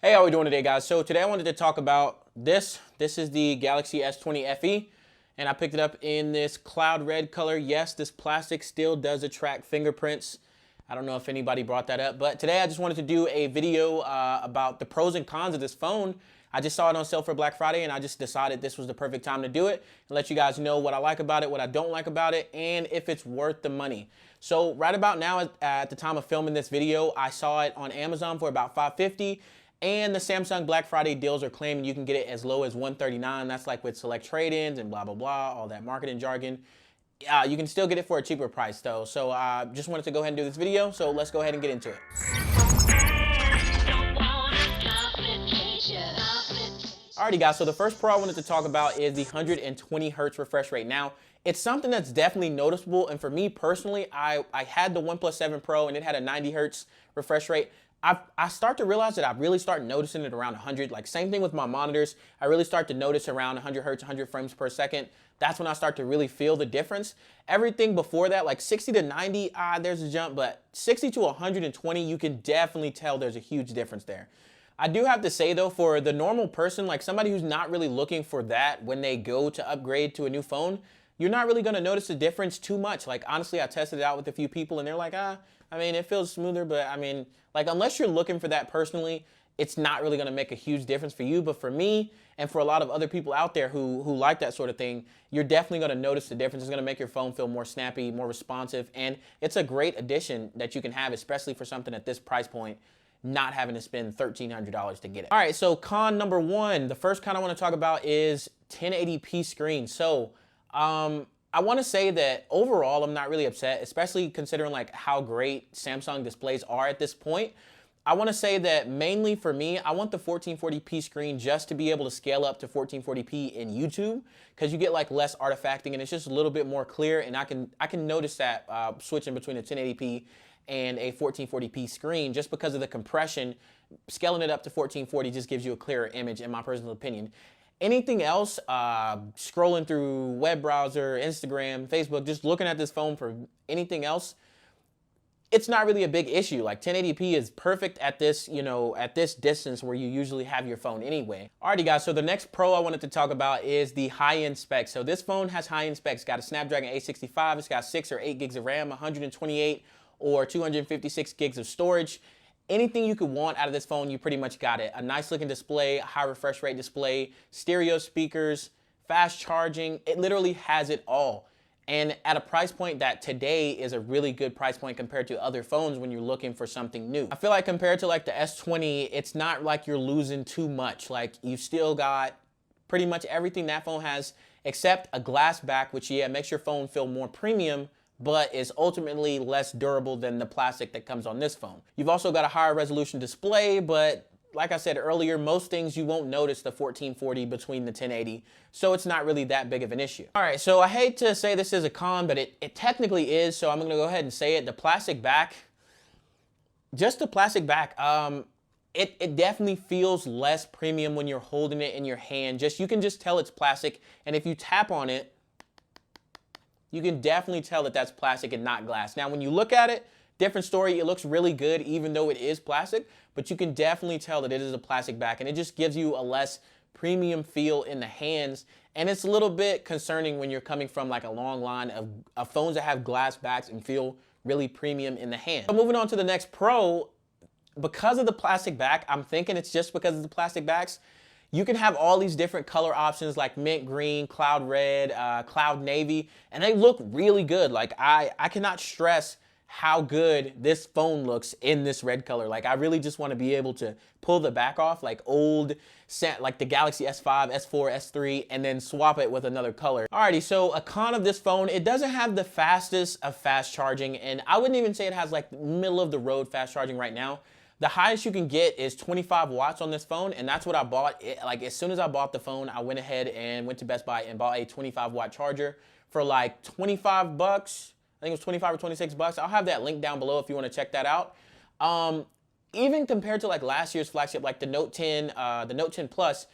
Hey, how we doing today, guys? So today I wanted to talk about this. This is the Galaxy S20 FE, and I picked it up in this cloud red color. Yes, this plastic still does attract fingerprints. I don't know if anybody brought that up, but today I just wanted to do a video about the pros and cons of this phone. I just saw it on sale for Black Friday, and I just decided this was the perfect time to do it and let you guys know what I like about it, what I don't like about it, and if it's worth the money. So right about now, at the time of filming this video, I saw it on Amazon for about $550. And the Samsung Black Friday deals are claiming you can get it as low as $139. That's like with select trade-ins and blah, blah, blah, all that marketing jargon. You can still get it for a cheaper price though. So just wanted to go ahead and do this video. So let's go ahead and get into it. Alrighty guys, so the first pro I wanted to talk about is the 120 hertz refresh rate. Now, it's something that's definitely noticeable, and for me personally, I had the OnePlus 7 Pro and it had a 90 hertz refresh rate. I start to realize that I really start noticing it around 100. Like same thing with my monitors. I really start to notice around 100 hertz, 100 frames per second. That's when I start to really feel the difference. Everything before that, like 60 to 90, there's a jump, but 60 to 120, you can definitely tell there's a huge difference there. I do have to say though, for the normal person, like somebody who's not really looking for that when they go to upgrade to a new phone, you're not really gonna notice the difference too much. Like honestly, I tested it out with a few people and they're like, I mean, it feels smoother, but I mean, like unless you're looking for that personally, it's not really gonna make a huge difference for you. But for me, and for a lot of other people out there who like that sort of thing, you're definitely gonna notice the difference. It's gonna make your phone feel more snappy, more responsive, and it's a great addition that you can have, especially for something at this price point, not having to spend $1,300 to get it. All right, so con number one, the first con I wanna talk about is 1080p screen. So, I want to say that overall, I'm not really upset, especially considering like how great Samsung displays are at this point. I want to say that mainly for me, I want the 1440p screen just to be able to scale up to 1440p in YouTube, because you get like less artifacting and it's just a little bit more clear, and I can notice that switching between a 1080p and a 1440p screen, just because of the compression. Scaling it up to 1440 just gives you a clearer image, in my personal opinion. Anything else, scrolling through web browser, Instagram, Facebook, just looking at this phone for anything else, it's not really a big issue. Like 1080p is perfect at this, at this distance where you usually have your phone anyway. Alrighty guys, so the next pro I wanted to talk about is the high-end specs. So this phone has high-end specs. It's got a Snapdragon 865, it's got 6 or 8 gigs of RAM, 128 or 256 gigs of storage. Anything you could want out of this phone, you pretty much got it. A nice looking display, high refresh rate display, stereo speakers, fast charging. It literally has it all. And at a price point that today is a really good price point compared to other phones when you're looking for something new. I feel like compared to like the S20, it's not like you're losing too much. Like you still got pretty much everything that phone has, except a glass back, which makes your phone feel more premium, but is ultimately less durable than the plastic that comes on this phone. You've also got a higher resolution display, but like I said earlier, most things you won't notice the 1440 between the 1080, so it's not really that big of an issue. All right, so I hate to say this is a con, but it technically is, so I'm gonna go ahead and say it. The plastic back, just the plastic back, it definitely feels less premium when you're holding it in your hand. You can just tell it's plastic, and if you tap on it, you can definitely tell that that's plastic and not glass. Now, when you look at it, different story. It looks really good, even though it is plastic, but you can definitely tell that it is a plastic back, and it just gives you a less premium feel in the hands. And it's a little bit concerning when you're coming from like a long line of phones that have glass backs and feel really premium in the hand. So moving on to the next pro, because of the plastic back, I'm thinking it's just because of the plastic backs, you can have all these different color options like mint green, cloud red, cloud navy, and they look really good. Like I cannot stress how good this phone looks in this red color. Like I really just want to be able to pull the back off like like the Galaxy S5, S4, S3, and then swap it with another color. Alrighty, so a con of this phone, it doesn't have the fastest of fast charging, and I wouldn't even say it has like middle of the road fast charging right now. The highest you can get is 25 watts on this phone, and that's what I bought. Like as soon as I bought the phone, I went ahead and went to Best Buy and bought a 25 watt charger for like 25 bucks. I think it was 25 or 26 bucks. I'll have that link down below if you want to check that out. Even compared to like last year's flagship, like the Note 10, the Note 10 Plus,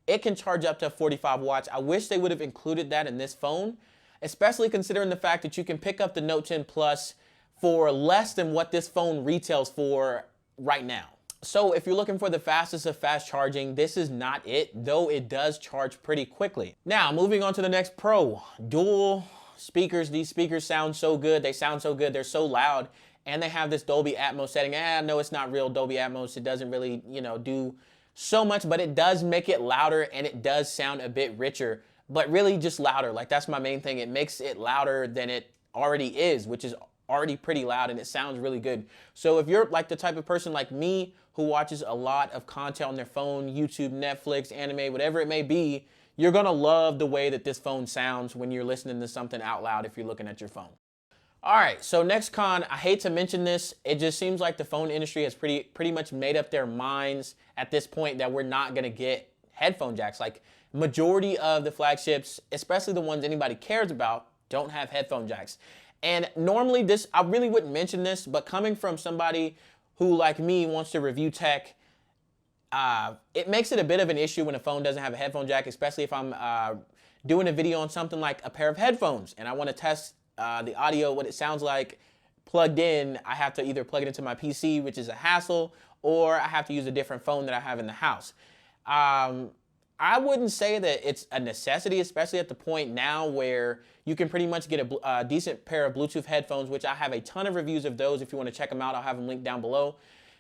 it can charge up to 45 watts. I wish they would have included that in this phone, especially considering the fact that you can pick up the Note 10 Plus for less than what this phone retails for right now. So if you're looking for the fastest of fast charging, this is not it, though it does charge pretty quickly. Now, moving on to the next pro, dual speakers. These speakers sound so good. They sound so good. They're so loud, and they have this Dolby Atmos setting. No, it's not real Dolby Atmos. It doesn't really, do so much, but it does make it louder, and it does sound a bit richer, but really just louder. Like, that's my main thing. It makes it louder than it already is, which is already pretty loud, and it sounds really good. So if you're like the type of person like me who watches a lot of content on their phone, YouTube, Netflix, anime, whatever it may be, you're gonna love the way that this phone sounds when you're listening to something out loud if you're looking at your phone. All right, so next con, I hate to mention this, it just seems like the phone industry has pretty much made up their minds at this point that we're not gonna get headphone jacks. Like, majority of the flagships, especially the ones anybody cares about, don't have headphone jacks. And normally this, I really wouldn't mention this, but coming from somebody who, like me, wants to review tech, it makes it a bit of an issue when a phone doesn't have a headphone jack, especially if I'm doing a video on something like a pair of headphones and I want to test the audio, what it sounds like plugged in. I have to either plug it into my PC, which is a hassle, or I have to use a different phone that I have in the house. I wouldn't say that it's a necessity, especially at the point now where you can pretty much get a decent pair of Bluetooth headphones, which I have a ton of reviews of those. If you want to check them out, I'll have them linked down below,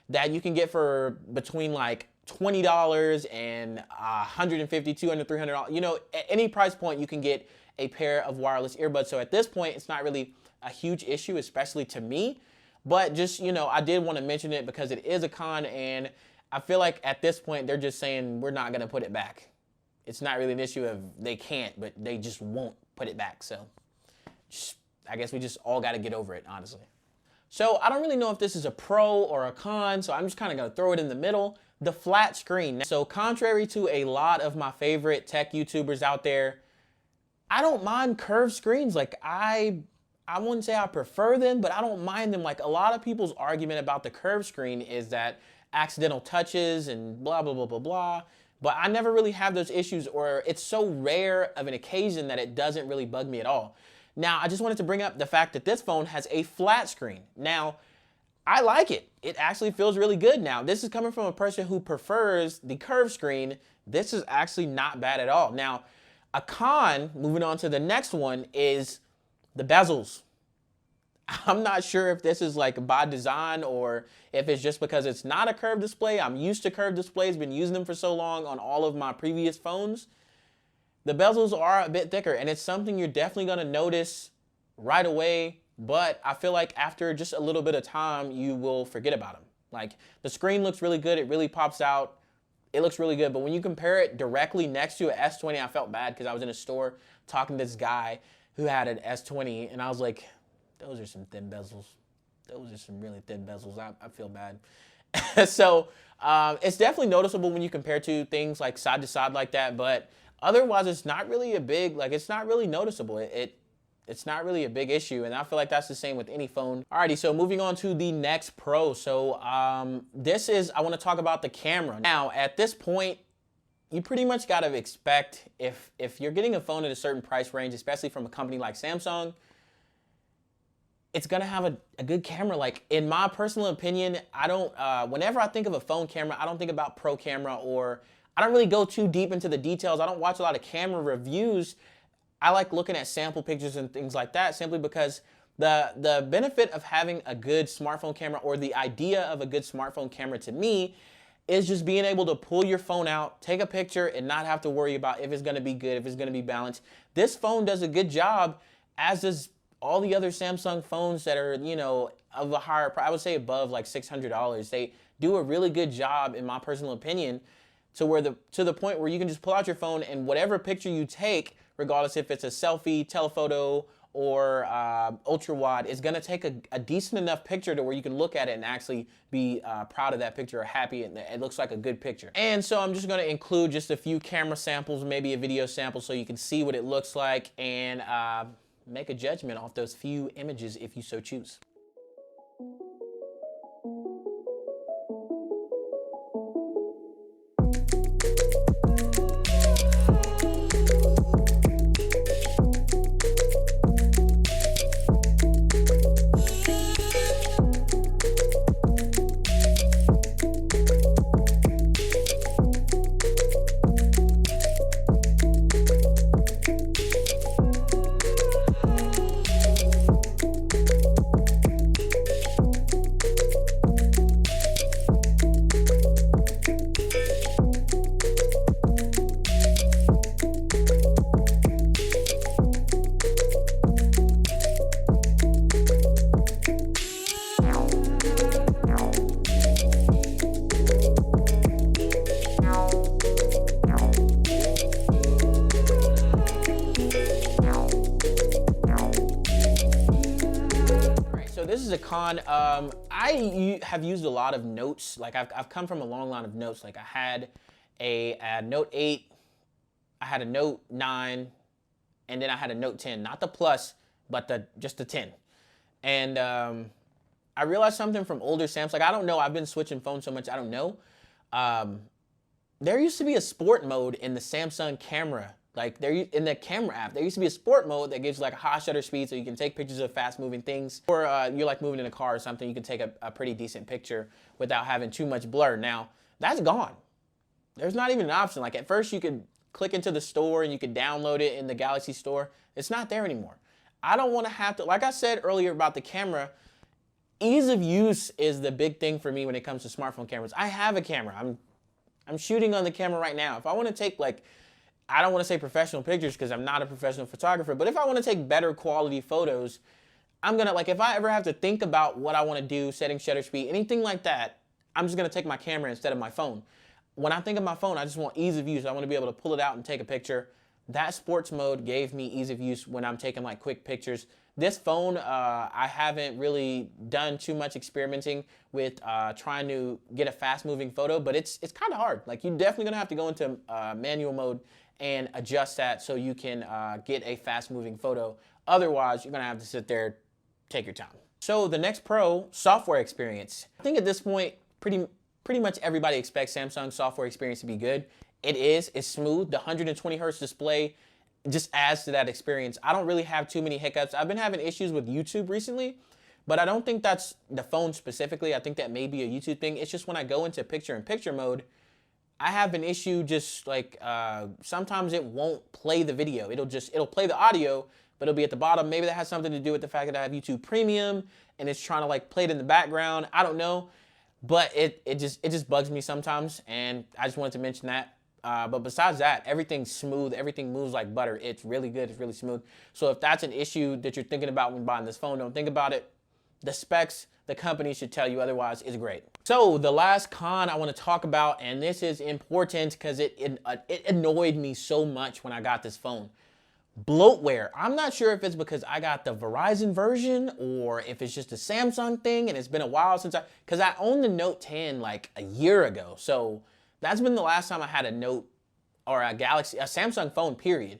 that you can get for between like $20 and $150, $200, $300. At any price point, you can get a pair of wireless earbuds. So at this point, it's not really a huge issue, especially to me. But just, I did want to mention it because it is a con, and I feel like at this point, they're just saying we're not going to put it back. It's not really an issue of they can't, but they just won't put it back. So I guess we just all got to get over it, honestly. So I don't really know if this is a pro or a con, so I'm just kind of going to throw it in the middle. The flat screen. So contrary to a lot of my favorite tech YouTubers out there, I don't mind curved screens. Like, I wouldn't say I prefer them, but I don't mind them. Like, a lot of people's argument about the curved screen is that accidental touches and blah, blah, blah, blah, blah. But I never really have those issues, or it's so rare of an occasion that it doesn't really bug me at all. Now, I just wanted to bring up the fact that this phone has a flat screen. Now, I like it. It actually feels really good now. This is coming from a person who prefers the curved screen. This is actually not bad at all. Now, a con, moving on to the next one, is the bezels. I'm not sure if this is like by design or if it's just because it's not a curved display. I'm used to curved displays, been using them for so long on all of my previous phones. The bezels are a bit thicker, and it's something you're definitely going to notice right away, but I feel like after just a little bit of time, you will forget about them. Like, the screen looks really good. It really pops out. It looks really good, but when you compare it directly next to an S20, I felt bad because I was in a store talking to this guy who had an S20, and I was like, those are some thin bezels. Those are some really thin bezels. I feel bad. So it's definitely noticeable when you compare to things like side to side like that, but otherwise it's not really a big, it's not really noticeable. It's not really a big issue, and I feel like that's the same with any phone. Alrighty, so moving on to the next pro. So I want to talk about the camera. Now, at this point, you pretty much got to expect, if you're getting a phone at a certain price range, especially from a company like Samsung, it's gonna have a good camera. Like, in my personal opinion, I don't, whenever I think of a phone camera, I don't think about pro camera, or I don't really go too deep into the details. I don't watch a lot of camera reviews. I like looking at sample pictures and things like that, simply because the benefit of having a good smartphone camera, or the idea of a good smartphone camera to me, is just being able to pull your phone out, take a picture, and not have to worry about if it's gonna be good, if it's gonna be balanced. This phone does a good job, as does all the other Samsung phones that are, of a higher price. I would say above like $600. They do a really good job, in my personal opinion, to the point where you can just pull out your phone, and whatever picture you take, regardless if it's a selfie, telephoto, or ultra wide, is gonna take a decent enough picture to where you can look at it and actually be proud of that picture, or happy, and it looks like a good picture. And so I'm just gonna include just a few camera samples, maybe a video sample, so you can see what it looks like, and make a judgment off those few images if you so choose. con, have used a lot of notes. Like I've come from a long line of notes. Like I had a Note 8, I had a Note 9, and then I had a Note 10. Not the Plus, but just the 10. And I realized something from older Samsung. I don't know. I've been switching phones so much. I don't know. There used to be a sport mode in the Samsung camera. Like in the camera app, there used to be a sport mode that gives like a high shutter speed so you can take pictures of fast moving things. Or you're like moving in a car or something, you can take a pretty decent picture without having too much blur. Now, that's gone. There's not even an option. Like at first you could click into the store and you could download it in the Galaxy store. It's not there anymore. I don't want to have to, like I said earlier about the camera, ease of use is the big thing for me when it comes to smartphone cameras. I have a camera. I'm shooting on the camera right now. If I want to take like, I don't want to say professional pictures because I'm not a professional photographer, but if I want to take better quality photos, I'm going to, like, if I ever have to think about what I want to do, setting shutter speed, anything like that, I'm just going to take my camera instead of my phone. When I think of my phone, I just want ease of use. I want to be able to pull it out and take a picture. That sports mode gave me ease of use when I'm taking like quick pictures. This phone, I haven't really done too much experimenting with trying to get a fast moving photo, but it's kind of hard. Like you're definitely going to have to go into manual mode and adjust that so you can get a fast moving photo. Otherwise, you're gonna have to sit there, take your time. So the next pro, software experience. I think at this point, pretty much everybody expects Samsung software experience to be good. It is, it's smooth. The 120 hertz display just adds to that experience. I don't really have too many hiccups. I've been having issues with YouTube recently, but I don't think that's the phone specifically. I think that may be a YouTube thing. It's just when I go into picture-in-picture mode, I have an issue just like sometimes it won't play the video. It'll play the audio, but it'll be at the bottom. Maybe that has something to do with the fact that I have YouTube Premium and it's trying to like play it in the background. I don't know, but it just bugs me sometimes, and I just wanted to mention that. But besides that, everything's smooth. Everything moves like butter. It's really good. It's really smooth. So if that's an issue that you're thinking about when buying this phone, don't think about it. The specs, the company should tell you otherwise, is great. So the last con I want to talk about, and this is important because it annoyed me so much when I got this phone. Bloatware. I'm not sure if it's because I got the Verizon version or if it's just a Samsung thing, and it's been a while since because I owned the Note 10 like a year ago. So that's been the last time I had a Note or a Samsung phone, period.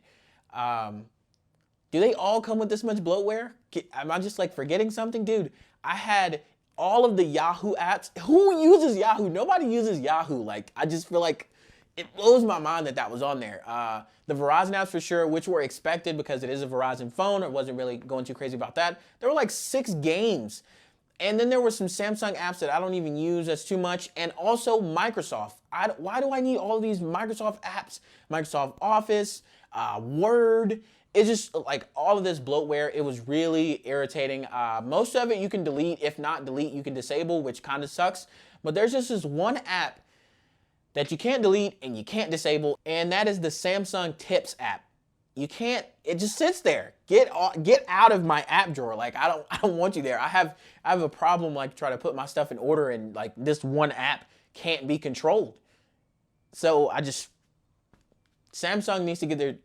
Do they all come with this much bloatware? Am I just like forgetting something? Dude, I had all of the Yahoo apps. Who uses Yahoo? Nobody uses Yahoo. Like, I just feel like it blows my mind that that was on there. The Verizon apps for sure, which were expected because it is a Verizon phone. I wasn't really going too crazy about that. There were like 6 games. And then there were some Samsung apps that I don't even use. That's too much. And also Microsoft. Why do I need all of these Microsoft apps? Microsoft Office, Word. It's just like all of this bloatware. It was really irritating. Most of it you can delete. If not delete, you can disable, which kind of sucks. But there's just this one app that you can't delete and you can't disable, and that is the Samsung Tips app. You can't, it just sits there. Get out of my app drawer. Like, I don't want you there. I have a problem like trying to put my stuff in order, and like this one app can't be controlled. So Samsung needs to get their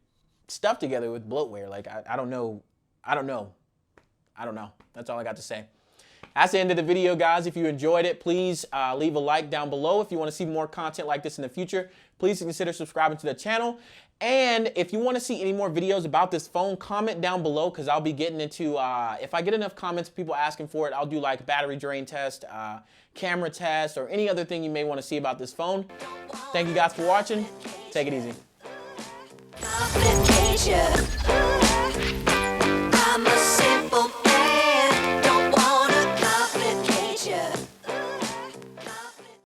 stuff together with bloatware. Like, I don't know. That's all I got to say. That's the end of the video, guys. If you enjoyed it, please leave a like down below. If you want to see more content like this in the future, please consider subscribing to the channel. And if you want to see any more videos about this phone, comment down below, because I'll be getting into, if I get enough comments, people asking for it, I'll do like battery drain test, camera test, or any other thing you may want to see about this phone. Thank you guys for watching. Take it easy.